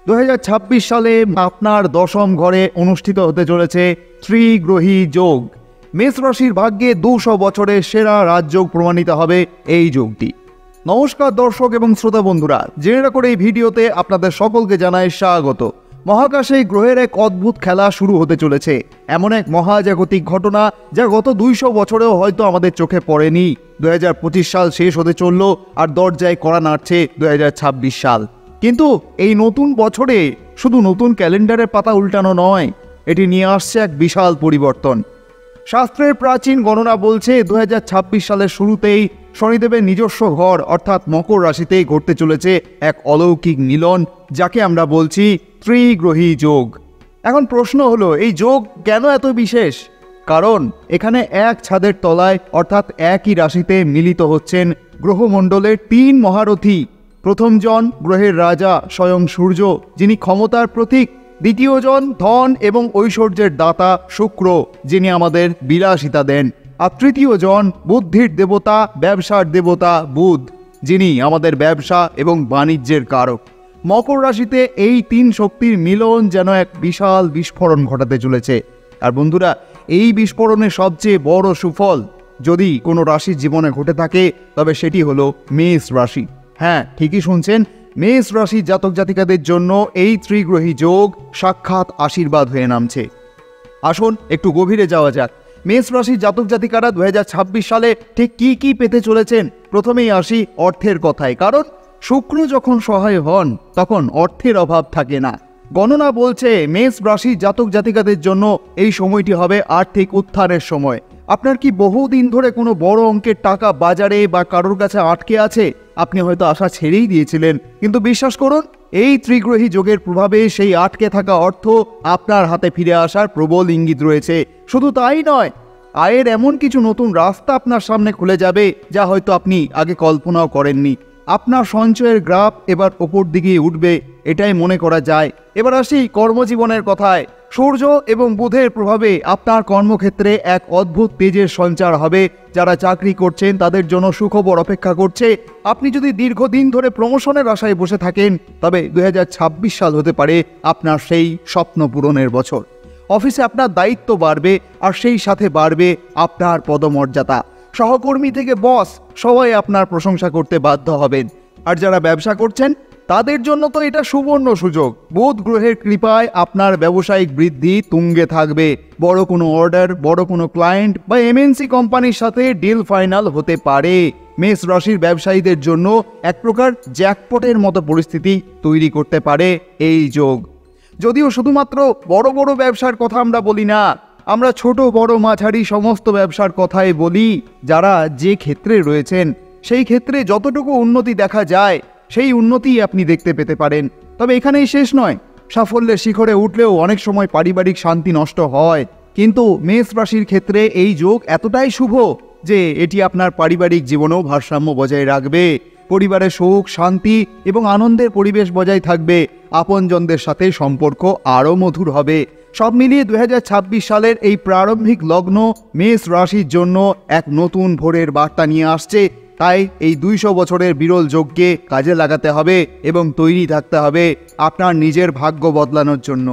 2026 সালে আপনার দশম ঘরে অনুষ্ঠিত হতে চলেছে ত্রিগ্রহী যোগ। মেষ রাশির ভাগ্যে 200 বছরের সেরা রাজযোগ প্রমাণিত হবে এই যোগটি। নমস্কার দর্শক এবং শ্রোতা বন্ধুরা, জেনে রাখুন এই ভিডিওতে আপনাদের সকলকে জানাই স্বাগত। মহাকাশে গ্রহের এক অদ্ভুত খেলা শুরু হতে চলেছে, এমন এক মহাজাগতিক ঘটনা যা গত 200 বছরেও হয়তো আমাদের চোখে পড়েনি। 2025 সাল শেষ হতে চলল আর দরজায় কড়া নাড়ছে 2026 সাল। কিন্তু এই নতুন বছরে শুধু নতুন ক্যালেন্ডারের পাতা উল্টানো নয়, এটি নিয়ে আসছে এক বিশাল পরিবর্তন। শাস্ত্রের প্রাচীন গণনা বলছে 2026 সালের শুরুতেই শনিদেবের নিজস্ব ঘর অর্থাৎ মকর রাশিতেই ঘটতে চলেছে এক অলৌকিক মিলন, যাকে আমরা বলছি ত্রিগ্রহী যোগ। এখন প্রশ্ন হলো, এই যোগ কেন এত বিশেষ? কারণ এখানে এক ছাদের তলায় অর্থাৎ একই রাশিতে মিলিত হচ্ছেন গ্রহমণ্ডলের 3 মহারথী। প্রথম জন গ্রহের রাজা স্বয়ং সূর্য, যিনি ক্ষমতার প্রতীক। দ্বিতীয় জন ধন এবং ঐশ্বর্যের দাতা শুক্র, যিনি আমাদের বিলাসিতা দেন। আর তৃতীয় জন বুদ্ধির দেবতা, ব্যবসার দেবতা বুধ, যিনি আমাদের ব্যবসা এবং বাণিজ্যের কারক। মকর রাশিতে এই 3 শক্তির মিলন যেন এক বিশাল বিস্ফোরণ ঘটাতে চলেছে। আর বন্ধুরা, এই বিস্ফোরণের সবচেয়ে বড় সুফল যদি কোনো রাশির জীবনে ঘটে থাকে, তবে সেটি হলো মেষ রাশি। হ্যাঁ, ঠিকই শুনছেন, মেষ রাশি জাতক জাতিকাদের জন্য এই ত্রিগ্রহী যোগ সাক্ষাৎ আশীর্বাদ হয়ে নামছে। আসুন একটু গভীরে যাওয়া যাক। মেষ রাশির জাতক জাতিকারা 2026 সালে ঠিক কি পেতে চলেছেন। প্রথমেই আসি অর্থের কথায়, কারণ শুক্র যখন সহায় হন তখন অর্থের অভাব থাকে না। গণনা বলছে মেষ রাশি জাতক জাতিকাদের জন্য এই সময়টি হবে আর্থিক উত্থানের সময়। আপনার কি বহুদিন ধরে কোনো বড় অঙ্কের টাকা বাজারে বা কারোর কাছে আটকে আছে? আপনি হয়তো আশা ছেড়েই দিয়েছিলেন, কিন্তু বিশ্বাস করুন, এই ত্রিগ্রহী যোগের প্রভাবে সেই আটকে থাকা অর্থ আপনার হাতে ফিরে আসার প্রবল ইঙ্গিত রয়েছে। শুধু তাই নয়, আয়ের এমন কিছু নতুন রাস্তা আপনার সামনে খুলে যাবে যা হয়তো আপনি আগে কল্পনাও করেননি। আপনার সঞ্চয়ের গ্রাফ এবার ওপর দিকে উঠবে, এটাই মনে করা যায়। এবার আসি কর্মজীবনের কথায়। সূর্য এবং বুধের প্রভাবে আপনার কর্মক্ষেত্রে এক অদ্ভুত তেজের সঞ্চার হবে। যারা চাকরি করছেন তাদের জন্য সুখবর অপেক্ষা করছে। আপনি যদি দীর্ঘদিন ধরে প্রমোশনের আশায় বসে থাকেন, তবে 2026 সাল হতে পারে আপনার সেই স্বপ্ন পূরণের বছর। অফিসে আপনার দায়িত্ব বাড়বে, আর সেই সাথে বাড়বে আপনার পদমর্যাদা। সহকর্মী থেকে বস সবাই আপনার প্রশংসা করতে বাধ্য হবেন। আর যারা ব্যবসা করছেন তাদের জন্য তো এটা সুবর্ণ সুযোগ। বুধ গ্রহের কৃপায় আপনার ব্যবসায়িক বৃদ্ধি তুঙ্গে থাকবে। বড় কোনো অর্ডার, বড় কোনো ক্লায়েন্ট বা এমএনসি কোম্পানির সাথে ডিল ফাইনাল হতে পারে। মেষ রাশির ব্যবসায়ীদের জন্য এক প্রকার জ্যাকপটের মতো পরিস্থিতি তৈরি করতে পারে এই যোগ। যদিও শুধুমাত্র বড় বড় ব্যবসার কথা আমরা বলি না, আমরা ছোট বড় মাঝারি সমস্ত ব্যবসার কথাই বলি। যারা যে ক্ষেত্রে রয়েছেন সেই ক্ষেত্রে যতটুকু উন্নতি দেখা যায়, সেই উন্নতি আপনি দেখতে পেতে পারেন। তবে এখানেই শেষ নয়। সাফল্যের শিখরে উঠলেও অনেক সময় পারিবারিক শান্তি নষ্ট হয়। কিন্তু মেষ রাশির ক্ষেত্রে এই যোগ এতটাই শুভ যে এটি আপনার পারিবারিক জীবনেও ভারসাম্য বজায় রাখবে। পরিবারে সুখ, শান্তি এবং আনন্দের পরিবেশ বজায় থাকবে। আপনজনদের সাথে সম্পর্ক আরও মধুর হবে। সব মিলিয়ে 2026 সালের এই প্রারম্ভিক লগ্ন মেষ রাশির জন্য এক নতুন ভোরের বার্তা নিয়ে আসছে। তাই এই 200 বছরের বিরল যোগকে কাজে লাগাতে হবে এবং তৈরি থাকতে হবে আপনার নিজের ভাগ্য বদলানোর জন্য।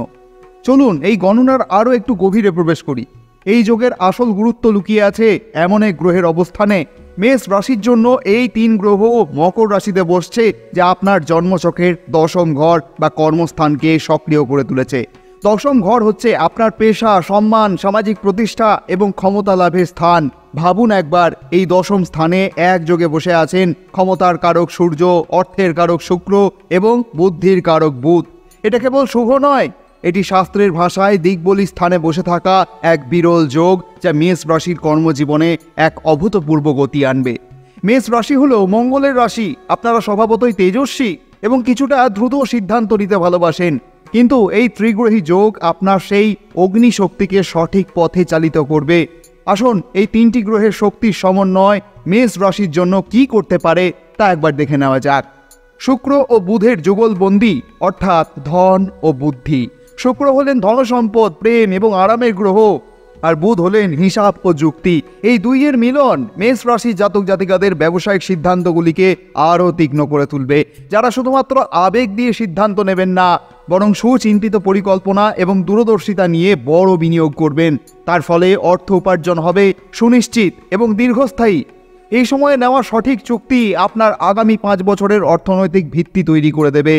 চলুন এই গণনার আরও একটু গভীরে প্রবেশ করি। এই যোগের আসল গুরুত্ব লুকিয়ে আছে এমন এক গ্রহের অবস্থানে। মেষ রাশির জন্য এই 3 গ্রহ মকর রাশিতে বসছে, যা আপনার জন্মছকের দশম ঘর বা কর্মস্থানকে সক্রিয় করে তুলেছে। দশম ঘর হচ্ছে আপনার পেশা, সম্মান, সামাজিক প্রতিষ্ঠা এবং ক্ষমতা লাভের স্থান। ভাবুন একবার, এই দশম স্থানে একযোগে বসে আছেন ক্ষমতার কারক সূর্য, অর্থের কারক শুক্র এবং বুদ্ধির কারক বুধ। এটা কেবল শুভ নয়, এটি শাস্ত্রের ভাষায় দিকবলি স্থানে বসে থাকা এক বিরল যোগ, যা মেষ রাশির কর্মজীবনে এক অভূতপূর্ব গতি আনবে। মেষ রাশি হলো মঙ্গলের রাশি। আপনারা স্বভাবতই তেজস্বী এবং কিছুটা দ্রুত সিদ্ধান্ত নিতে ভালোবাসেন। কিন্তু এই ত্রিগ্রহী যোগ আপনার সেই অগ্নিশক্তিকে সঠিক পথে চালিত করবে। আসুন এই 3টি গ্রহের শক্তির সমন্বয় মেষ রাশির জন্য কি করতে পারে তা একবার দেখে নেওয়া যাক। শুক্র ও বুধের যুগলবন্দি অর্থাৎ ধন ও বুদ্ধি। শুক্র হলেন ধনসম্পদ, প্রেম এবং আরামের গ্রহ, আর বুধ হলেন হিসাব ও যুক্তি। এই দুইয়ের মিলন মেষ রাশি জাতক জাতিকাদের ব্যবসায়িক সিদ্ধান্তগুলিকে আরও তীক্ষ্ণ করে তুলবে। যারা শুধুমাত্র আবেগ দিয়ে সিদ্ধান্ত নেবেন না, বরং সুচিন্তিত পরিকল্পনা এবং দূরদর্শিতা নিয়ে বড় বিনিয়োগ করবেন, তার ফলে অর্থ উপার্জন হবে সুনিশ্চিত এবং দীর্ঘস্থায়ী। এই সময়ে নেওয়া সঠিক চুক্তি আপনার আগামী 5 বছরের অর্থনৈতিক ভিত্তি তৈরি করে দেবে।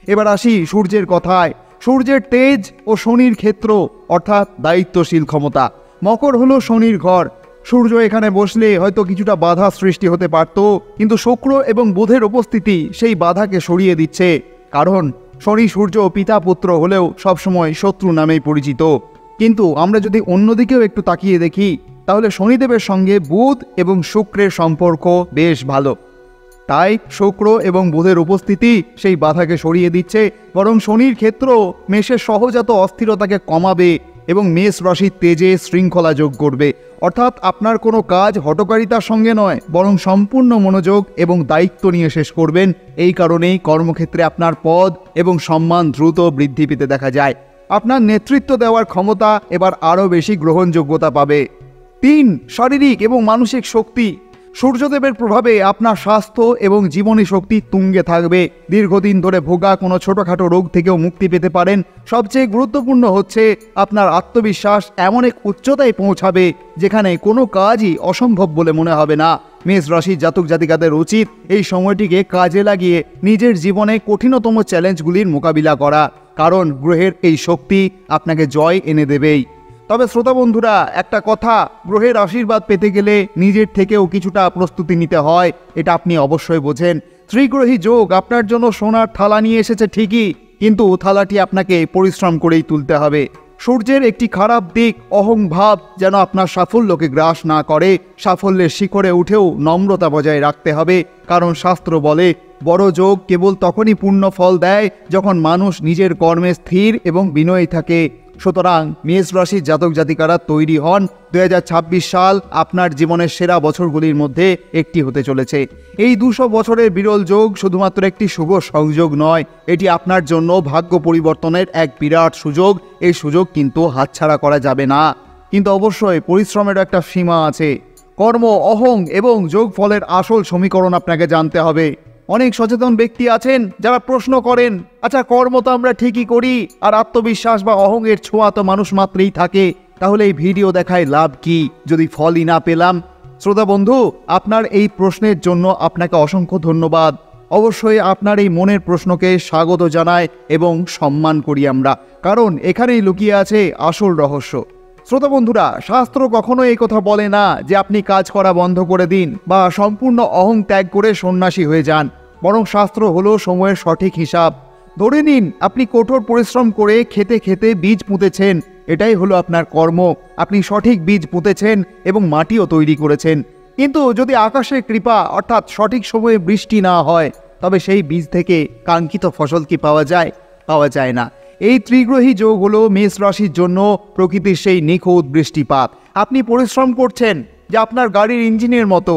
এবার আসি সূর্যের কথায়। সূর্যের তেজ ও শনির ক্ষেত্র অর্থাৎ দায়িত্বশীল ক্ষমতা। মকর হলো শনির ঘর। সূর্য এখানে বসলে হয়তো কিছুটা বাধা সৃষ্টি হতে পারত, কিন্তু শুক্র এবং বুধের উপস্থিতি সেই বাধাকে সরিয়ে দিচ্ছে। কারণ শনি সূর্য পিতা পুত্র হলেও সবসময় শত্রু নামেই পরিচিত। কিন্তু আমরা যদি অন্যদিকেও একটু তাকিয়ে দেখি, তাহলে শনিদেবের সঙ্গে বুধ এবং শুক্রের সম্পর্ক বেশ ভালো। তাই শুক্র এবং বুধের উপস্থিতি সেই বাধাকে সরিয়ে দিচ্ছে, বরং শনির ক্ষেত্র মেষের সহজাত অস্থিরতাকে কমাবে এবং মেষ রাশির তেজে শৃঙ্খলা যোগ করবে। অর্থাৎ আপনার কোনো কাজ হঠকারিতার সঙ্গে নয়, বরং সম্পূর্ণ মনোযোগ এবং দায়িত্ব নিয়ে শেষ করবেন। এই কারণেই কর্মক্ষেত্রে আপনার পদ এবং সম্মান দ্রুত বৃদ্ধি পেতে দেখা যায়। আপনার নেতৃত্ব দেওয়ার ক্ষমতা এবার আরও বেশি গ্রহণযোগ্যতা পাবে। 3. শারীরিক এবং মানসিক শক্তি। সূর্যদেবের প্রভাবে আপনার স্বাস্থ্য এবং জীবনী শক্তি তুঙ্গে থাকবে। দীর্ঘদিন ধরে ভোগা কোনো ছোটোখাটো রোগ থেকেও মুক্তি পেতে পারেন। সবচেয়ে গুরুত্বপূর্ণ হচ্ছে আপনার আত্মবিশ্বাস এমন এক উচ্চতায় পৌঁছাবে যেখানে কোনো কাজই অসম্ভব বলে মনে হবে না। মেষ রাশির জাতক জাতিকাদের উচিত এই সময়টিকে কাজে লাগিয়ে নিজের জীবনে কঠিনতম চ্যালেঞ্জগুলির মোকাবিলা করা, কারণ গ্রহের এই শক্তি আপনাকে জয় এনে দেবেই। তবে শ্রোতা বন্ধুরা, একটা কথা, গ্রহের আশীর্বাদ পেতে গেলে নিজের থেকেও কিছুটা প্রস্তুতি নিতে হয়, এটা আপনি অবশ্যই বোঝেন। ত্রিগ্রহী যোগ আপনার জন্য সোনার থালা নিয়ে এসেছে ঠিকই, কিন্তু থালাটি আপনাকে পরিশ্রম করেই তুলতে হবে। সূর্যের একটি খারাপ দিক অহংভাব যেন আপনার সাফল্যকে গ্রাস না করে। সাফল্যের শিখরে উঠেও নম্রতা বজায় রাখতে হবে, কারণ শাস্ত্র বলে বড় যোগ কেবল তখনই পূর্ণ ফল দেয় যখন মানুষ নিজের কর্মে স্থির এবং বিনয়ী থাকে। সুতরাং মেষ রাশির জাতক জাতিকারা তৈরি হন। 2026 সাল আপনার জীবনের সেরা বছরগুলির মধ্যে একটি হতে চলেছে। এই 200 বছরের বিরল যোগ শুধুমাত্র একটি শুভ সংযোগ নয়, এটি আপনার জন্য ভাগ্য পরিবর্তনের এক বিরাট সুযোগ। এই সুযোগ কিন্তু হাতছাড়া করা যাবে না, কিন্তু অবশ্যই পরিশ্রমের একটা সীমা আছে। কর্ম, অহং এবং যোগফলের আসল সমীকরণ আপনাকে জানতে হবে। অনেক সচেতন ব্যক্তি আছেন যারা প্রশ্ন করেন, আচ্ছা কর্ম তো আমরা ঠিকই করি, আর আত্মবিশ্বাস বা অহংয়ের ছোঁয়া তো মানুষ মাত্রেই থাকে, তাহলে এই ভিডিও দেখায় লাভ কি যদি ফলই না পেলাম? শ্রোতা বন্ধু, আপনার এই প্রশ্নের জন্য আপনাকে অসংখ্য ধন্যবাদ। অবশ্যই আপনার এই মনের প্রশ্নকে স্বাগত জানাই এবং সম্মান করি আমরা, কারণ এখানেই লুকিয়ে আছে আসল রহস্য। শ্রোতা বন্ধুরা, শাস্ত্র কখনো এই কথা বলে না যে আপনি কাজ করা বন্ধ করে দিন বা সম্পূর্ণ অহং ত্যাগ করে সন্ন্যাসী হয়ে যান, বরং শাস্ত্র হলো সময়ের সঠিক হিসাব। ধরে নিন আপনি কঠোর পরিশ্রম করে খেতে খেতে বীজ পুঁতেছেন, এটাই হলো আপনার কর্ম। আপনি সঠিক বীজ পুঁতেছেন এবং মাটিও তৈরি করেছেন, কিন্তু যদি আকাশের কৃপা অর্থাৎ সঠিক সময়ে বৃষ্টি না হয়, তবে সেই বীজ থেকে কাঙ্ক্ষিত ফসল কি পাওয়া যায়? পাওয়া যায় না। এই ত্রিগ্রহী যোগ হলো মেষ রাশির জন্য প্রকৃতির সেই নিখুঁত বৃষ্টিপাত। আপনি পরিশ্রম করছেন যা আপনার গাড়ির ইঞ্জিনের মতো,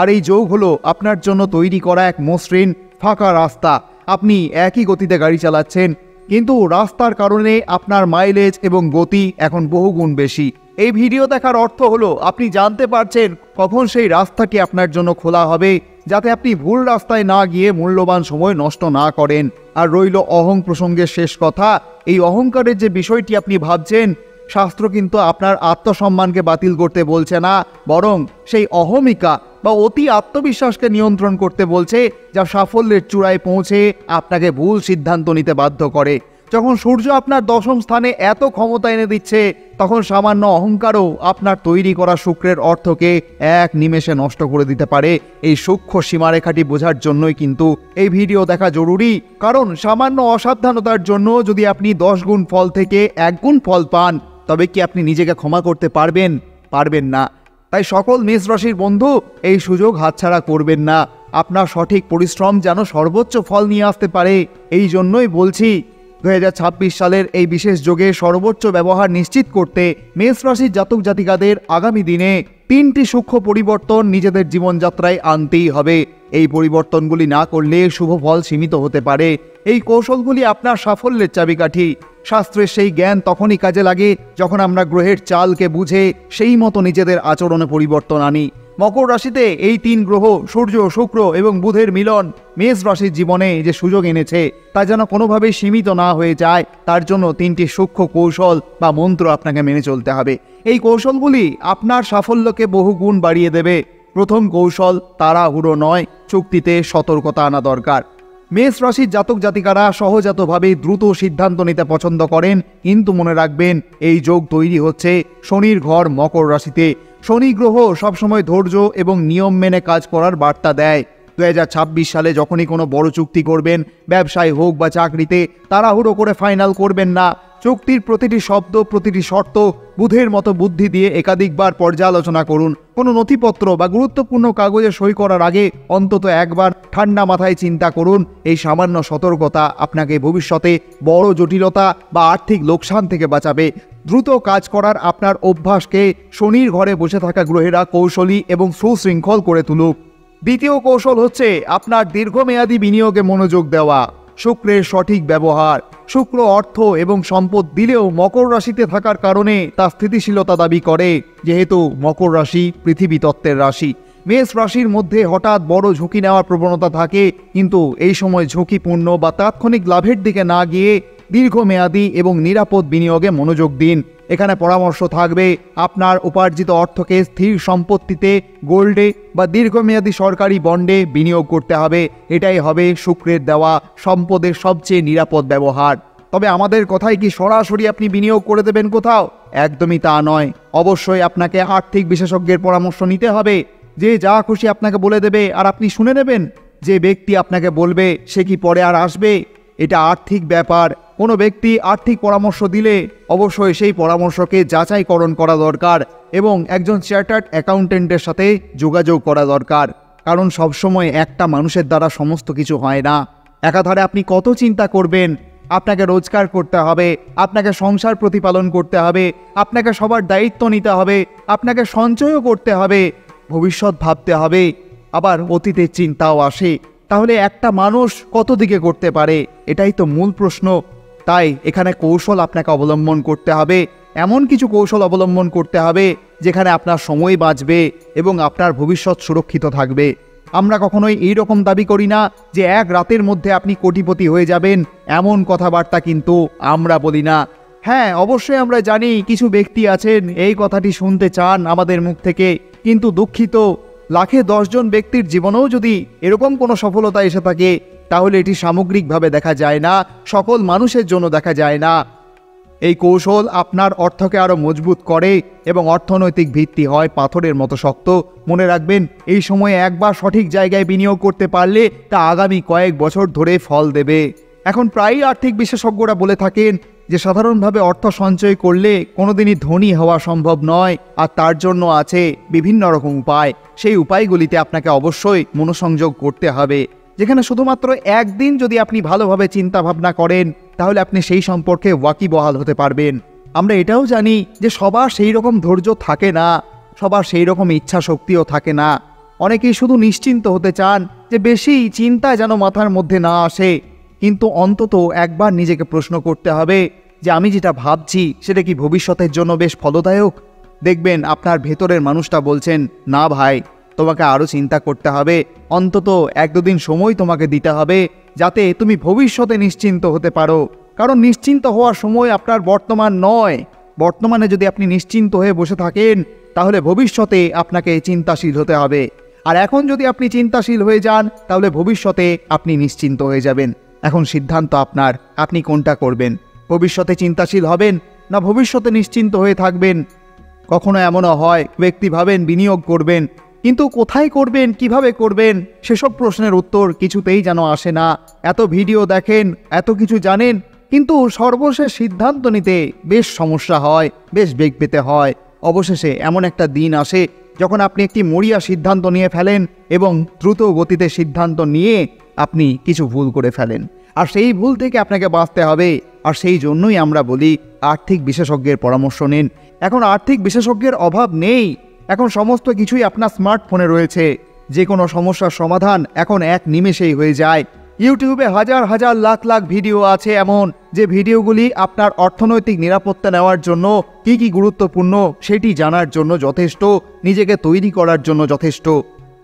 আর এই যোগ হলো আপনার জন্য তৈরি করা এক মসৃণ ফাঁকা রাস্তা। আপনি একই গতিতে গাড়ি চালাচ্ছেন, কিন্তু রাস্তার কারণে আপনার মাইলেজ এবং গতি এখন বহুগুণ বেশি। এই ভিডিও দেখার অর্থ হলো আপনি জানতে পারছেন কখন সেই রাস্তাটি আপনার জন্য খোলা হবে, যাতে আপনি ভুল রাস্তায় না গিয়ে মূল্যবান সময় নষ্ট না করেন। আর রইল অহং প্রসঙ্গের শেষ কথা। এই অহংকারের যে বিষয়টি আপনি ভাবছেন, শাস্ত্র কিন্তু আপনার আত্মসম্মানকে বাতিল করতে বলছে না, বরং সেই অহমিকা বা অতি আত্মবিশ্বাসকে নিয়ন্ত্রণ করতে বলছে, যা সাফল্যের চূড়ায় পৌঁছে আপনাকে ভুল সিদ্ধান্ত নিতে বাধ্য করে। যখন সূর্য আপনার 10ম স্থানে এত ক্ষমতা এনে দিচ্ছে, তখন সামান্য অহংকারও আপনার তৈরি করা শুক্রের অর্থকে এক নিমেষে নষ্ট করে দিতে পারে। এই সূক্ষ্ম সীমারেখাটি বোঝার জন্যই কিন্তু এই ভিডিও দেখা জরুরি, কারণ সামান্য অসাবধানতার জন্য যদি আপনি 10 গুণ ফল থেকে 1 গুণ ফল পান, তবে কি আপনি নিজেকে ক্ষমা করতে পারবেন? পারবেন না। তাই সকল মেষ রাশির বন্ধু, এই সুযোগ হাতছাড়া করবেন না। আপনার সঠিক পরিশ্রম যেন সর্বোচ্চ ফল নিয়ে আসতে পারে। এই জন্যই বলছি, 2026 সালের এই বিশেষ যোগে সর্বোচ্চ ব্যবহার নিশ্চিত করতে মেষ রাশির জাতক জাতিকাদের আগামী দিনে 3টি সূক্ষ্ম পরিবর্তন নিজেদের জীবনযাত্রায় আনতেই হবে। এই পরিবর্তনগুলি না করলে শুভ ফল সীমিত হতে পারে। এই কৌশলগুলি আপনার সাফল্যের চাবিকাঠি। শাস্ত্রের সেই জ্ঞান তখনই কাজে লাগে যখন আমরা গ্রহের চালকে বুঝে সেই মতো নিজেদের আচরণে পরিবর্তন আনি। মকর রাশিতে এই 3 গ্রহ সূর্য, শুক্র এবং বুধের মিলন মেষ রাশির জীবনে যে সুযোগ এনেছে তা যেন কোনোভাবেই সীমিত না হয়ে যায়। তার জন্য 3টি সূক্ষ্ম কৌশল বা মন্ত্র আপনাকে মেনে চলতে হবে। এই কৌশলগুলি আপনার সাফল্যকে বহু গুণ বাড়িয়ে দেবে। প্রথম কৌশল, তাড়াহুড়ো নয়, চুক্তিতে সতর্কতা আনা দরকার। মেষ রাশির জাতক জাতিকারা সহজাতভাবে দ্রুত সিদ্ধান্ত নিতে পছন্দ করেন, কিন্তু মনে রাখবেন এই যোগ তৈরি হচ্ছে শনির ঘর মকর রাশিতে। শনি গ্রহ সবসময় ধৈর্য এবং নিয়ম মেনে কাজ করার বার্তা দেয়। 2026 সালে যখনই কোনো বড় চুক্তি করবেন, ব্যবসায় হোক বা চাকরিতে, তাড়াহুড়ো করে ফাইনাল করবেন না। চুক্তির প্রতিটি শব্দ, প্রতিটি শর্ত বুধের মতো বুদ্ধি দিয়ে একাধিকবার পর্যালোচনা করুন। কোনো নথিপত্র বা গুরুত্বপূর্ণ কাগজে সই করার আগে অন্তত একবার ঠান্ডা মাথায় চিন্তা করুন। এই সামান্য সতর্কতা আপনাকে ভবিষ্যতে বড় জটিলতা বা আর্থিক লোকসান থেকে বাঁচাবে। দ্রুত কাজ করার আপনার অভ্যাসকে শনির ঘরে বসে থাকা গ্রহেরা কৌশলী এবং সুশৃঙ্খল করে তুলুক। দ্বিতীয় কৌশল হচ্ছে আপনার দীর্ঘমেয়াদী বিনিয়োগে মনোযোগ দেওয়া। শুক্রের সঠিক ব্যবহার। শুক্র অর্থ এবং সম্পদ দিলেও মকর রাশিতে থাকার কারণে তা স্থিতিশীলতা দাবি করে। যেহেতু মকর রাশি পৃথিবী তত্ত্বের রাশি, মেষ রাশির মধ্যে হঠাৎ বড় ঝুঁকি নেওয়ার প্রবণতা থাকে, কিন্তু এই সময় ঝুঁকিপূর্ণ বা তাৎক্ষণিক লাভের দিকে না গিয়ে দীর্ঘমেয়াদী এবং নিরাপদ বিনিয়োগে মনোযোগ দিন। এখানে পরামর্শ থাকবে আপনার উপার্জিত অর্থকে স্থির সম্পত্তিতে, গোল্ডে বা দীর্ঘমেয়াদী সরকারি বন্ডে বিনিয়োগ করতে হবে। এটাই হবে শুক্রের দেওয়া সম্পদের সবচেয়ে নিরাপদ ব্যবহার। তবে আমাদের কথায় কি সরাসরি আপনি বিনিয়োগ করে দেবেন কোথাও? একদমই তা নয়। অবশ্যই আপনাকে আর্থিক বিশেষজ্ঞের পরামর্শ নিতে হবে। যে যা খুশি আপনাকে বলে দেবে আর আপনি শুনে নেবেন? যে ব্যক্তি আপনাকে বলবে সে কি পরে আর আসবে? এটা আর্থিক ব্যাপার। কোনো ব্যক্তি আর্থিক পরামর্শ দিলে অবশ্যই সেই পরামর্শকে যাচাইকরণ করা দরকার এবং একজন চার্টার্ড অ্যাকাউন্টেন্টের সাথে যোগাযোগ করা দরকার। কারণ সবসময় একটা মানুষের দ্বারা সমস্ত কিছু হয় না। একাধারে আপনি কত চিন্তা করবেন? আপনাকে রোজগার করতে হবে, আপনাকে সংসার প্রতিপালন করতে হবে, আপনাকে সবার দায়িত্ব নিতে হবে, আপনাকে সঞ্চয়ও করতে হবে, ভবিষ্যৎ ভাবতে হবে, আবার অতীতের চিন্তাও আসে। তাহলে একটা মানুষ কত দিকে করতে পারে? এটাই তো মূল প্রশ্ন। তাই এখানে কৌশল আপনাকে অবলম্বন করতে হবে। এমন কিছু কৌশল অবলম্বন করতে হবে যেখানে আপনার সময় বাঁচবে এবং আপনার ভবিষ্যৎ সুরক্ষিত থাকবে। আমরা কখনোই এই রকম দাবি করি না যে এক রাতের মধ্যে আপনি কোটিপতি হয়ে যাবেন। এমন কথাবার্তা কিন্তু আমরা বলি না। হ্যাঁ, অবশ্যই আমরা জানি কিছু ব্যক্তি আছেন এই কথাটি শুনতে চান আমাদের মুখ থেকে, কিন্তু দুঃখিত, লাখে 10 জন ব্যক্তির জীবনেও যদি এরকম কোনো সফলতা এসে থাকে তাহলে এটি সামগ্রিকভাবে দেখা যায় না, সকল মানুষের জন্য দেখা যায় না। এই কৌশল আপনার অর্থকে আরও মজবুত করে এবং অর্থনৈতিক ভিত্তি হয় পাথরের মতো শক্ত। মনে রাখবেন, এই সময়ে একবার সঠিক জায়গায় বিনিয়োগ করতে পারলে তা আগামী কয়েক বছর ধরে ফল দেবে। এখন প্রায়ই আর্থিক বিশেষজ্ঞরা বলে থাকেন যে সাধারণভাবে অর্থ সঞ্চয় করলে কোনোদিনই ধনী হওয়া সম্ভব নয়, আর তার জন্য আছে বিভিন্ন রকম উপায়। সেই উপায়গুলিতে আপনাকে অবশ্যই মনোসংযোগ করতে হবে, যেখানে শুধুমাত্র একদিন যদি আপনি ভালোভাবে চিন্তা ভাবনা করেন তাহলে আপনি সেই সম্পর্কে ওয়াকিবহাল হতে পারবেন। আমরা এটাও জানি যে সবার সেই রকম ধৈর্য থাকে না, সবার সেই রকম ইচ্ছা শক্তিও থাকে না। অনেকেই শুধু নিশ্চিন্ত হতে চান যে বেশি চিন্তা যেন মাথার মধ্যে না আসে, কিন্তু অন্তত একবার নিজেকে প্রশ্ন করতে হবে যে আমি যেটা ভাবছি সেটা কি ভবিষ্যতের জন্য বেশ ফলদায়ক? দেখবেন আপনার ভেতরের মানুষটা বলছেন, না ভাই, তোমাকে আরও চিন্তা করতে হবে, অন্তত 1-2 দিন সময় তোমাকে দিতে হবে যাতে তুমি ভবিষ্যতে নিশ্চিন্ত হতে পারো। কারণ নিশ্চিন্ত হওয়ার সময় আপনার বর্তমান নয়। বর্তমানে যদি আপনি নিশ্চিন্ত হয়ে বসে থাকেন তাহলে ভবিষ্যতে আপনাকে চিন্তাশীল হতে হবে। আর এখন যদি আপনি চিন্তাশীল হয়ে যান তাহলে ভবিষ্যতে আপনি নিশ্চিন্ত হয়ে যাবেন। এখন সিদ্ধান্ত আপনার, আপনি কোনটা করবেন? ভবিষ্যতে চিন্তাশীল হবেন না ভবিষ্যতে নিশ্চিন্ত হয়ে থাকবেন? কখনো এমনও হয় ব্যক্তি ভাবেন বিনিয়োগ করবেন, কিন্তু কোথায় করবেন, কিভাবে করবেন, সেসব প্রশ্নের উত্তর কিছুতেই যেন আসে না। এত ভিডিও দেখেন, এত কিছু জানেন, কিন্তু সর্বশেষ সিদ্ধান্ত নিতে বেশ সমস্যা হয়, বেশ বেগ পেতে হয়। অবশেষে এমন একটা দিন আসে যখন আপনি একটি মরিয়া সিদ্ধান্ত নিয়ে ফেলেন এবং দ্রুত গতিতে সিদ্ধান্ত নিয়ে আপনি কিছু ভুল করে ফেলেন, আর সেই ভুল থেকে আপনাকে বাঁচতে হবে। আর সেই জন্যই আমরা বলি আর্থিক বিশেষজ্ঞের পরামর্শ নিন। এখন আর্থিক বিশেষজ্ঞের অভাব নেই, এখন সমস্ত কিছুই আপনার স্মার্টফোনে রয়েছে। যে কোনো সমস্যার সমাধান এখন এক নিমেষেই হয়ে যায়। ইউটিউবে হাজার হাজার লাখ লাখ ভিডিও আছে এমন, যে ভিডিওগুলি আপনার অর্থনৈতিক নিরাপত্তা নেওয়ার জন্য কি গুরুত্বপূর্ণ সেটি জানার জন্য যথেষ্ট, নিজেকে তৈরি করার জন্য যথেষ্ট।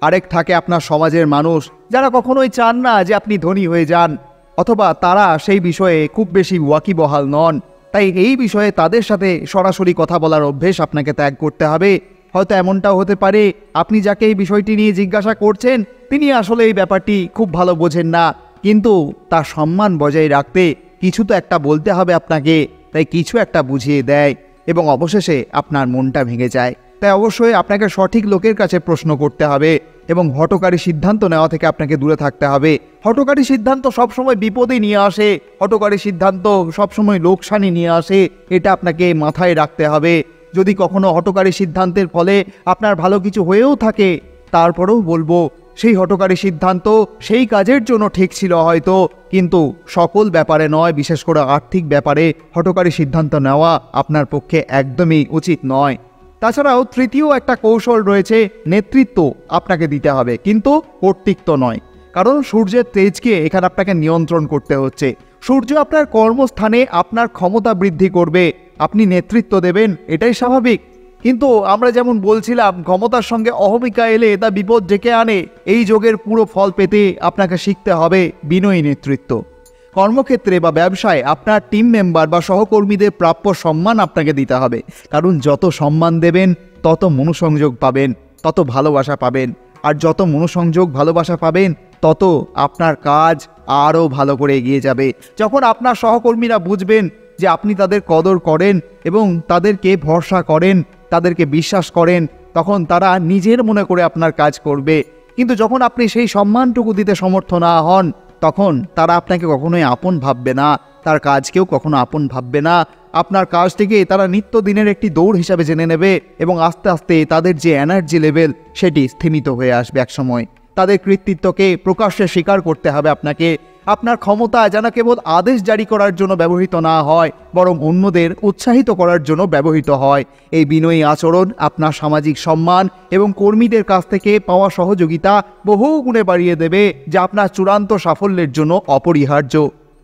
আরেক থাকে আপনার সমাজের মানুষ, যারা কখনোই চান না যে আপনি ধনী হয়ে যান, অথবা তারা সেই বিষয়ে খুব বেশি ওয়াকিবহাল নন। তাই এই বিষয়ে তাদের সাথে সরাসরি কথা বলার অভ্যেস আপনাকে ত্যাগ করতে হবে। হয়তো এমনটাও হতে পারে আপনি যাকে এই বিষয়টি নিয়ে জিজ্ঞাসা করছেন তিনি আসলে এই ব্যাপারটি খুব ভালো বোঝেন না, কিন্তু তার সম্মান বজায় রাখতে কিছু তো একটা বলতে হবে আপনাকে, তাই কিছু একটা বুঝিয়ে দেয় এবং অবশেষে আপনার মনটা ভেঙে যায়। তাই অবশ্যই আপনাকে সঠিক লোকের কাছে প্রশ্ন করতে হবে এবং হঠকারী সিদ্ধান্ত নেওয়া থেকে আপনাকে দূরে থাকতে হবে। হঠকারী সিদ্ধান্ত সবসময় বিপদে নিয়ে আসে, হঠকারী সিদ্ধান্ত সবসময় লোকসানি নিয়ে আসে, এটা আপনাকে মাথায় রাখতে হবে। যদি কখনো হঠকারী সিদ্ধান্তের ফলে আপনার ভালো কিছু হয়েও থাকে, তারপরেও বলবো সেই হঠকারী সিদ্ধান্ত সেই কাজের জন্য ঠিক ছিল হয়তো, কিন্তু সকল ব্যাপারে নয়, বিশেষ করে আর্থিক ব্যাপারে হঠকারী সিদ্ধান্ত নেওয়া আপনার পক্ষে একদমই উচিত নয়। তাছাড়াও তৃতীয় একটা কৌশল রয়েছে, নেতৃত্ব আপনাকে দিতে হবে কিন্তু কর্তৃত্ব নয়। কারণ সূর্যের তেজকে এখানে আপনাকে নিয়ন্ত্রণ করতে হচ্ছে। সূর্য আপনার কর্মস্থানে আপনার ক্ষমতা বৃদ্ধি করবে, আপনি নেতৃত্ব দেবেন, এটাই স্বাভাবিক। কিন্তু আমরা যেমন বলছিলাম, ক্ষমতার সঙ্গে অহমিকা এলে তা বিপদ ডেকে আনে। এই যোগের পুরো ফল পেতে আপনাকে শিখতে হবে বিনয়ী নেতৃত্ব। কর্মক্ষেত্রে বা ব্যবসায় আপনার টিম মেম্বার বা সহকর্মীদের প্রাপ্য সম্মান আপনাকে দিতে হবে, কারণ যত সম্মান দেবেন তত মনোসংযোগ পাবেন, তত ভালোবাসা পাবেন। আর যত মনোসংযোগ ভালোবাসা পাবেন তত আপনার কাজ আরও ভালো করে এগিয়ে যাবে। যখন আপনার সহকর্মীরা বুঝবেন যে আপনি তাদের কদর করেন এবং তাদেরকে ভরসা করেন, তাদেরকে বিশ্বাস করেন, তখন তারা নিজের মনে করে আপনার কাজ করবে। কিন্তু যখন আপনি সেই সম্মানটুকু দিতে সমর্থ না হন, তখন তারা আপনাকে কখনোই আপন ভাববে না, তার কাজকেও কখনো আপন ভাববে না। আপনার কাজটিকে তারা নিত্যদিনের একটি দৌড় হিসাবে জেনে নেবে এবং আস্তে আস্তে তাদের যে এনার্জি লেভেল সেটি স্থিমিত হয়ে আসবে একসময়। তাদের কৃতিত্বকে প্রকাশ্যে স্বীকার করতে হবে আপনাকে। আপনার ক্ষমতা যেন কেবল আদেশ জারি করার জন্য ব্যবহৃত না হয়, বরং অন্যদের উৎসাহিত করার জন্য ব্যবহৃত হয়। এই বিনয়ী আচরণ আপনার সামাজিক সম্মান এবং কর্মীদের কাছ থেকে পাওয়া সহযোগিতা বহু গুণে বাড়িয়ে দেবে, যা আপনার চূড়ান্ত সাফল্যের জন্য অপরিহার্য।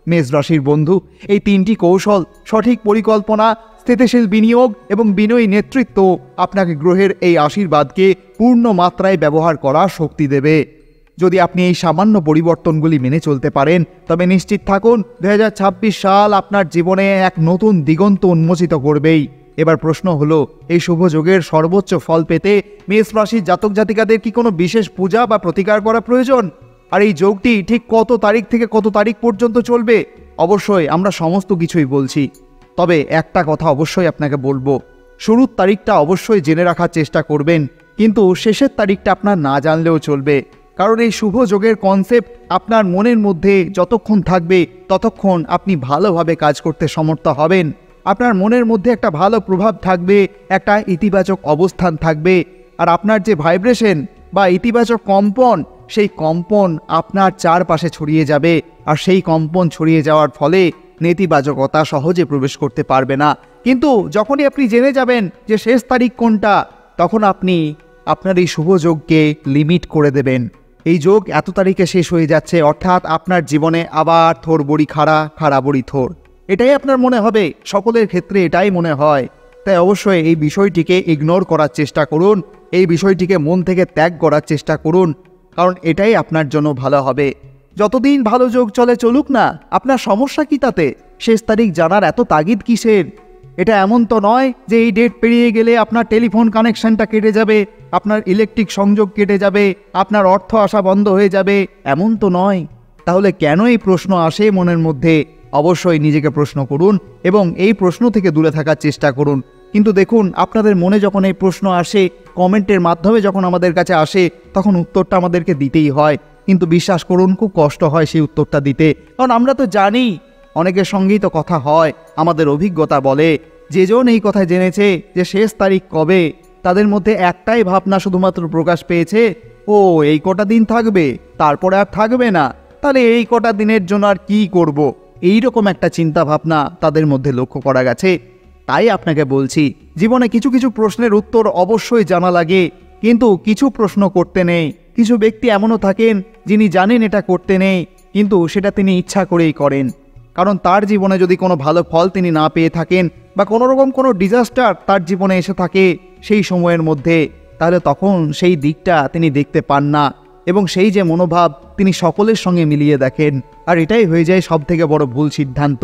মেষ রাশির বন্ধু, এই তিনটি কৌশল, সঠিক পরিকল্পনা, স্থিতিশীল বিনিয়োগ এবং বিনয়ী নেতৃত্ব আপনাকে গ্রহের এই আশীর্বাদকে পূর্ণ মাত্রায় ব্যবহার করার শক্তি দেবে। যদি আপনি এই সামান্য পরিবর্তনগুলি মেনে চলতে পারেন, তবে নিশ্চিত থাকুন 2026 সাল আপনার জীবনে এক নতুন দিগন্ত উন্মোচিত করবেই। এবার প্রশ্ন হলো, এই শুভ যোগের সর্বোচ্চ ফল পেতে মেষ রাশির জাতক জাতিকাদের কি কোনো বিশেষ পূজা বা প্রতিকার করা প্রয়োজন? আর এই যোগটি ঠিক কত তারিখ থেকে কত তারিখ পর্যন্ত চলবে? অবশ্যই আমরা সমস্ত কিছুই বলছি, তবে একটা কথা অবশ্যই আপনাকে বলবো, শুরুর তারিখটা অবশ্যই জেনে রাখার চেষ্টা করবেন, কিন্তু শেষের তারিখটা আপনার না জানলেও চলবে। কারণ এই শুভ যোগের কনসেপ্ট আপনার মনের মধ্যে যতক্ষণ থাকবে ততক্ষণ আপনি ভালোভাবে কাজ করতে সমর্থ হবেন। আপনার মনের মধ্যে একটা ভালো প্রভাব থাকবে, একটা ইতিবাচক অবস্থান থাকবে, আর আপনার যে ভাইব্রেশন বা ইতিবাচক কম্পন, সেই কম্পন আপনার চারপাশে ছড়িয়ে যাবে। আর সেই কম্পন ছড়িয়ে যাওয়ার ফলে নেতিবাচকতা সহজে প্রবেশ করতে পারবে না। কিন্তু যখনই আপনি জেনে যাবেন যে শেষ তারিখ কোনটা, তখন আপনি আপনার এই শুভ যোগকে লিমিট করে দেবেন। এই যোগ এত তারিখে শেষ হয়ে যাচ্ছে, অর্থাৎ আপনার জীবনে আবার থোর বড়ি খাড়া, খাড়া বড়ি থোর, এটাই আপনার মনে হবে। সকলের ক্ষেত্রে এটাই মনে হয়। তাই অবশ্যই এই বিষয়টিকে ইগনোর করার চেষ্টা করুন, এই বিষয়টিকে মন থেকে ত্যাগ করার চেষ্টা করুন, কারণ এটাই আপনার জন্য ভালো হবে। যতদিন ভালো যোগ চলে চলুক না, আপনার সমস্যা কি তাতে? শেষ তারিখ জানার এত তাগিদ কিসের? এটা এমন তো নয় যে এই ডেট পেরিয়ে গেলে আপনার টেলিফোন কানেকশনটা কেটে যাবে, আপনার ইলেকট্রিক সংযোগ কেটে যাবে, আপনার অর্থ আসা বন্ধ হয়ে যাবে, এমন তো নয়। তাহলে কেন এই প্রশ্ন আসে মনের মধ্যে? অবশ্যই নিজেকে প্রশ্ন করুন এবং এই প্রশ্ন থেকে দূরে থাকার চেষ্টা করুন। কিন্তু দেখুন, আপনাদের মনে যখন এই প্রশ্ন আসে, কমেন্টের মাধ্যমে যখন আমাদের কাছে আসে, তখন উত্তরটা আমাদেরকে দিতেই হয়। কিন্তু বিশ্বাস করুন, খুব কষ্ট হয় সেই উত্তরটা দিতে, কারণ আমরা তো জানি, অনেকের সঙ্গেই তো কথা হয়, আমাদের অভিজ্ঞতা বলে, যেজন এই কথা জেনেছে যে শেষ তারিখ কবে, তাদের মধ্যে একটাই ভাবনা শুধুমাত্র প্রকাশ পেয়েছে, ও এই কটা দিন থাকবে, তারপরে আর থাকবে না, তাহলে এই কটা দিনের জন্য আর কি করব, এইরকম একটা চিন্তা ভাবনা তাদের মধ্যে লক্ষ্য করা গেছে। তাই আপনাকে বলছি, জীবনে কিছু কিছু প্রশ্নের উত্তর অবশ্যই জানা লাগে, কিন্তু কিছু প্রশ্ন করতে নেই। কিছু ব্যক্তি এমনও থাকেন যিনি জানেন এটা করতে নেই, কিন্তু সেটা তিনি ইচ্ছা করেই করেন। কারণ তার জীবনে যদি কোনো ভালো ফল তিনি না পেয়ে থাকেন বা কোনো রকম কোনো ডিজাস্টার তার জীবনে এসে থাকে সেই সময়ের মধ্যে, তাহলে তখন সেই দিকটা তিনি দেখতে পান না এবং সেই যে মনোভাব তিনি সকলের সঙ্গে মিলিয়ে দেখেন। আর এটাই হয়ে যায় সবথেকে বড় ভুল সিদ্ধান্ত।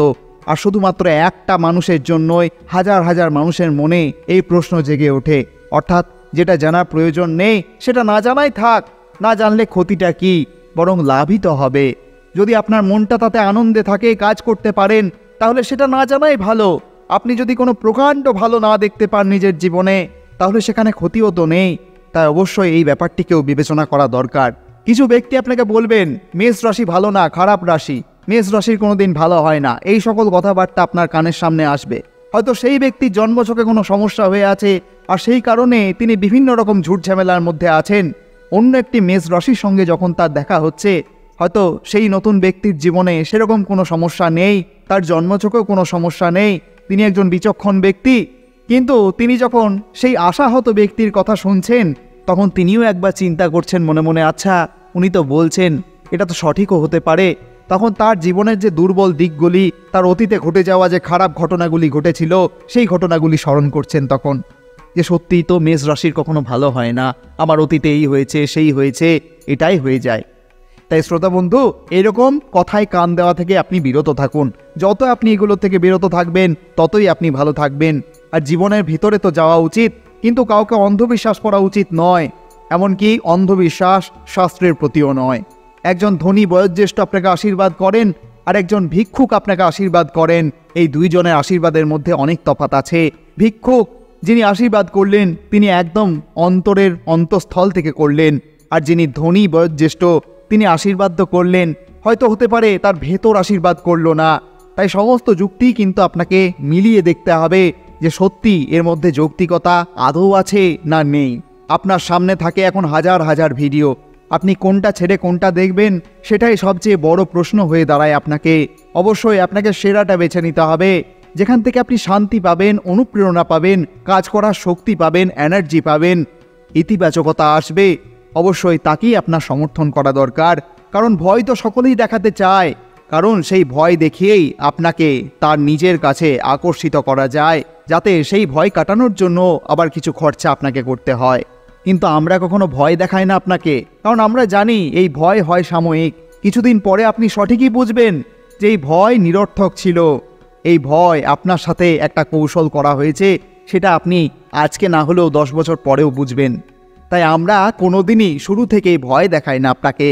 আর শুধুমাত্র একটা মানুষের জন্যই হাজার হাজার মানুষের মনে এই প্রশ্ন জেগে ওঠে, অর্থাৎ যেটা জানার প্রয়োজন নেই সেটা না জানাই থাক, না জানলে ক্ষতিটা কি, বরং লাভই তো হবে। যদি আপনার মনটা তাতে আনন্দে থাকে, কাজ করতে পারেন, তাহলে সেটা না জানাই ভালো। আপনি যদি কোনো প্রকাণ্ড ভালো না দেখতে পান নিজের জীবনে, তাহলে সেখানে ক্ষতিও তো নেই। তাই অবশ্যই এই ব্যাপারটিকেও বিবেচনা করা দরকার। কিছু ব্যক্তি আপনাকে বলবেন মেষ রাশি ভালো না, খারাপ রাশি, মেষ রাশির কোনোদিন ভালো হয় না, এই সকল কথাবার্তা আপনার কানের সামনে আসবে। হয়তো সেই ব্যক্তির জন্মছকে কোনো সমস্যা হয়ে আছে আর সেই কারণে তিনি বিভিন্ন রকম ঝুট ঝামেলার মধ্যে আছেন। অন্য একটি মেষ রাশির সঙ্গে যখন তার দেখা হচ্ছে, হয়তো সেই নতুন ব্যক্তির জীবনে সেরকম কোনো সমস্যা নেই, তার জন্মছকেও কোনো সমস্যা নেই, তিনি একজন বিচক্ষণ ব্যক্তি। কিন্তু তিনি যখন সেই আশাহত ব্যক্তির কথা শুনছেন, তখন তিনিও একবার চিন্তা করছেন মনে মনে, আচ্ছা উনি তো বলছেন এটা তো সঠিকও হতে পারে। তখন তার জীবনের যে দুর্বল দিকগুলি, তার অতীতে ঘটে যাওয়া যে খারাপ ঘটনাগুলি ঘটেছিল, সেই ঘটনাগুলি স্মরণ করছেন তখন, যে সত্যিই তো মেষ রাশির কখনো ভালো হয় না, আমার অতীতে এই হয়েছে সেই হয়েছে, এটাই হয়ে যায়। তাই শ্রোতা বন্ধু, এরকম কথায় কান দেওয়া থেকে আপনি বিরত থাকুন। যত আপনি এগুলো থেকে বিরত থাকবেন ততই আপনি ভালো থাকবেন। আর জীবনের ভিতরে তো যাওয়া উচিত, কিন্তু কাউকে অন্ধবিশ্বাস করা উচিত নয়, এমনকি অন্ধবিশ্বাস শাস্ত্রের প্রতিও নয়। একজন ধনী বয়োজ্যেষ্ঠ আপনাকে আশীর্বাদ করেন আর একজন ভিক্ষুক আপনাকে আশীর্বাদ করেন, এই দুইজনের আশীর্বাদের মধ্যে অনেক তফাৎ আছে। ভিক্ষুক যিনি আশীর্বাদ করলেন তিনি একদম অন্তরের অন্তঃস্থল থেকে করলেন, আর যিনি ধনী বয়োজ্যেষ্ঠ তিনি আশীর্বাদ তো করলেন, হয়তো হতে পারে তার ভেতর আশীর্বাদ করলো না। তাই সমস্ত যুক্তি কিন্তু আপনাকে মিলিয়ে দেখতে হবে যে সত্যি এর মধ্যে যৌক্তিকতা আদৌ আছে না নেই। আপনার সামনে থাকে এখন হাজার হাজার ভিডিও, আপনি কোনটা ছেড়ে কোনটা দেখবেন সেটাই সবচেয়ে বড় প্রশ্ন হয়ে দাঁড়ায় আপনাকে। অবশ্যই আপনাকে সেরাটা বেছে নিতে হবে, যেখান থেকে আপনি শান্তি পাবেন, অনুপ্রেরণা পাবেন, কাজ করার শক্তি পাবেন, এনার্জি পাবেন, ইতিবাচকতা আসবে। অবশ্যই তাকেই আপনার সমর্থন করা দরকার। কারণ ভয় তো সকলেই দেখাতে চায়, কারণ সেই ভয় দেখিয়েই আপনাকে তার নিজের কাছে আকর্ষিত করা যায়, যাতে সেই ভয় কাটানোর জন্য আবার কিছু খরচা আপনাকে করতে হয়। কিন্তু আমরা কখনো ভয় দেখাই না আপনাকে, কারণ আমরা জানি এই ভয় হয় সাময়িক। কিছুদিন পরে আপনি সঠিকই বুঝবেন যে এই ভয় নিরর্থক ছিল। এই ভয় আপনার সাথে একটা কৌশল করা হয়েছে, সেটা আপনি আজকে না হলেও 10 বছর পরেও বুঝবেন। তাই আমরা কোনোদিনই শুরু থেকেই ভয় দেখাই না আপনাকে।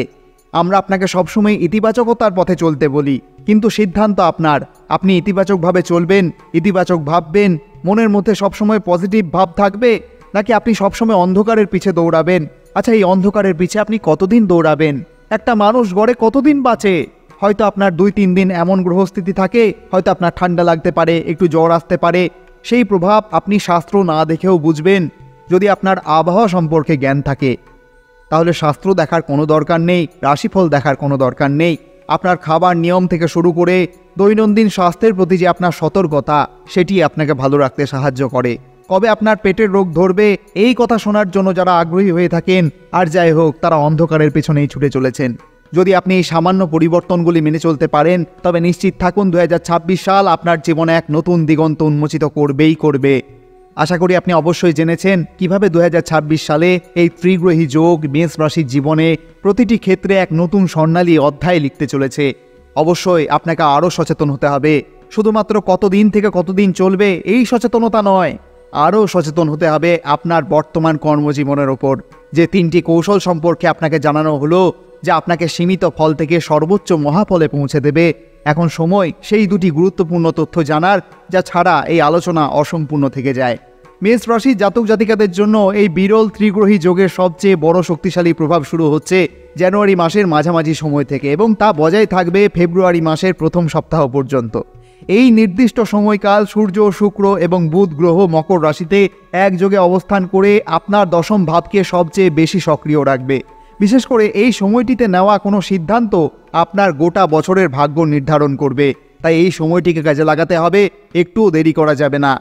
আমরা আপনাকে সবসময় ইতিবাচকতার পথে চলতে বলি, কিন্তু সিদ্ধান্ত আপনার। আপনি ইতিবাচকভাবে চলবেন, ইতিবাচক ভাববেন, মনের মধ্যে সবসময় পজিটিভ ভাব থাকবে, নাকি আপনি সবসময় অন্ধকারের পিছে দৌড়াবেন। আচ্ছা, এই অন্ধকারের পিছে আপনি কতদিন দৌড়াবেন? একটা মানুষ গড়ে কতদিন বাঁচে? হয়তো আপনার 2-3 দিন এমন গ্রহস্থিতি থাকে, হয়তো আপনার ঠান্ডা লাগতে পারে, একটু জ্বর আসতে পারে, সেই প্রভাব আপনি শাস্ত্র না দেখেও বুঝবেন। যদি আপনার আবহাওয়া সম্পর্কে জ্ঞান থাকে, তাহলে শাস্ত্র দেখার কোনো দরকার নেই, রাশিফল দেখার কোনো দরকার নেই। আপনার খাবার নিয়ম থেকে শুরু করে দৈনন্দিন স্বাস্থ্যের প্রতি যে আপনার সতর্কতা, সেটি আপনাকে ভালো রাখতে সাহায্য করে। কবে আপনার পেটের রোগ ধরবে এই কথা শোনার জন্য যারা আগ্রহী হয়ে থাকেন, আর যাই হোক, তারা অন্ধকারের পেছনেই ছুটে চলেছেন। যদি আপনি এই সামান্য পরিবর্তনগুলি মেনে চলতে পারেন, তবে নিশ্চিত থাকুন 2026 সাল আপনার জীবনে এক নতুন দিগন্ত উন্মোচিত করবেই করবে। আশা করি আপনি অবশ্যই জেনেছেন কিভাবে 2026 সালে এই ত্রিগ্রহী যোগ মেষ রাশির জীবনে প্রতিটি ক্ষেত্রে এক নতুন স্বর্ণালী অধ্যায় লিখতে চলেছে। অবশ্যই আপনাকে আরও সচেতন হতে হবে। শুধুমাত্র কতদিন থেকে কতদিন চলবে এই সচেতনতা নয়, আরও সচেতন হতে হবে আপনার বর্তমান কর্মজীবনের ওপর। যে 3টি কৌশল সম্পর্কে আপনাকে জানানো হলো, যা আপনাকে সীমিত ফল থেকে সর্বোচ্চ মহাফলে পৌঁছে দেবে, এখন সময় সেই 2টি গুরুত্বপূর্ণ তথ্য জানার, যা ছাড়া এই আলোচনা অসম্পূর্ণ থেকে যায়। মেষ রাশি জাতক জাতিকাদের জন্য এই বিরল ত্রিগ্রহী যোগের সবচেয়ে বড় শক্তিশালী প্রভাব শুরু হচ্ছে জানুয়ারি মাসের মাঝামাঝি সময় থেকে, এবং তা বজায় থাকবে ফেব্রুয়ারি মাসের প্রথম সপ্তাহ পর্যন্ত। এই নির্দিষ্ট সময়কাল সূর্য, শুক্র এবং বুধ গ্রহ মকর রাশিতে একযোগে অবস্থান করে আপনার দশম ভাবকে সবচেয়ে বেশি সক্রিয় রাখবে। বিশেষ করে এই সময়টিতে নেওয়া কোনো সিদ্ধান্ত আপনার গোটা বছরের ভাগ্য নির্ধারণ করবে। তাই এই সময়টিকে কাজে লাগাতে হবে, একটুও দেরি করা যাবে না।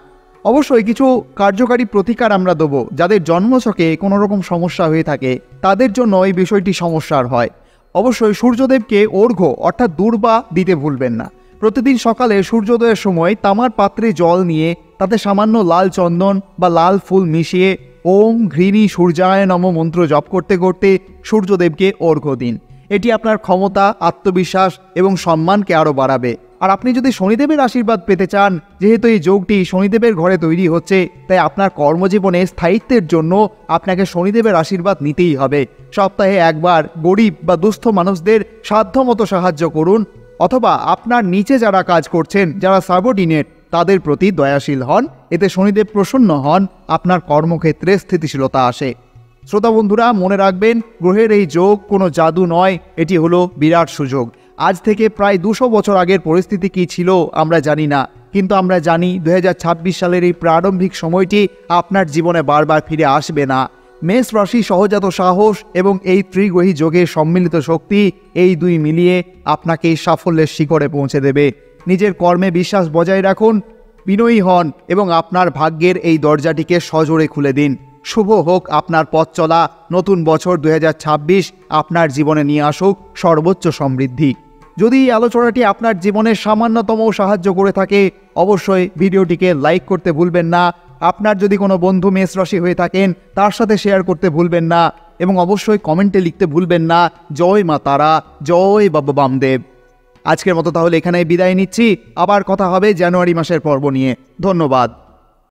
অবশ্যই কিছু কার্যকারী প্রতিকার আমরা দেবো। যাদের জন্মছকে কোনো রকম সমস্যা হয়ে থাকে তাদের জন্য এই বিষয়টি সমস্যার হয়। অবশ্যই সূর্যদেবকে অর্ঘ্য অর্থাৎ দূর্বা দিতে ভুলবেন না। প্রতিদিন সকালে সূর্যোদয়ের সময় তামার পাত্রে জল নিয়ে তাতে সামান্য লাল চন্দন বা লাল ফুল মিশিয়ে ওম ঘৃণী সূর্যায় নম মন্ত্র জপ করতে করতে সূর্যদেবকে অর্ঘ্য দিন। এটি আপনার ক্ষমতা, আত্মবিশ্বাস এবং সম্মানকে আরও বাড়াবে। আর আপনি যদি শনিদেবের আশীর্বাদ পেতে চান, যেহেতু এই যোগটি শনিদেবের ঘরে তৈরি হচ্ছে, তাই আপনার কর্মজীবনে স্থায়িত্বের জন্য আপনাকে শনিদেবের আশীর্বাদ নিতেই হবে। সপ্তাহে একবার গরিব বা দুস্থ মানুষদের সাধ্যমতো সাহায্য করুন, অথবা আপনার নিচে যারা কাজ করছেন, যারা সাবঅর্ডিনেট, তাদের প্রতি দয়াশীল হন। এতে শনিদেব প্রসন্ন হন, আপনার কর্মক্ষেত্রে স্থিতিশীলতা আসে। শ্রোতা বন্ধুরা, মনে রাখবেন, গ্রহের এই যোগ কোনো জাদু নয়, এটি হলো বিরাট সুযোগ। আজ থেকে প্রায় 200 বছর আগের পরিস্থিতি কী ছিল আমরা জানি না, কিন্তু আমরা জানি 2026 সালের এই প্রারম্ভিক সময়টি আপনার জীবনে বারবার ফিরে আসবে না। মেষ রাশি সহজাত সাহস এবং এই ত্রিগ্রহী যোগের সম্মিলিত শক্তি, এই দুই মিলিয়ে আপনাকে সাফল্যের শিখরে পৌঁছে দেবে। নিজের কর্মে বিশ্বাস বজায় রাখুন, বিনয়ী হন এবং আপনার ভাগ্যের এই দরজাটিকে সজোরে খুলে দিন। শুভ হোক আপনার পথ চলা। নতুন বছর 2026 আপনার জীবনে নিয়ে আসুক সর্বোচ্চ সমৃদ্ধি। যদি এই আলোচনাটি আপনার জীবনে সামান্যতম সাহায্য করে থাকে, অবশ্যই ভিডিওটিকে লাইক করতে ভুলবেন না। আপনার যদি কোনো বন্ধু মেষ রাশি হয়ে থাকেন, তার সাথে শেয়ার করতে ভুলবেন না এবং অবশ্যই কমেন্টে লিখতে ভুলবেন না জয় মা তারা, জয় বাবা বামদেব। আজকের মতো তাহলে এখানে বিদায় নিচ্ছি। আবার কথা হবে জানুয়ারি মাসের পর্ব নিয়ে। ধন্যবাদ।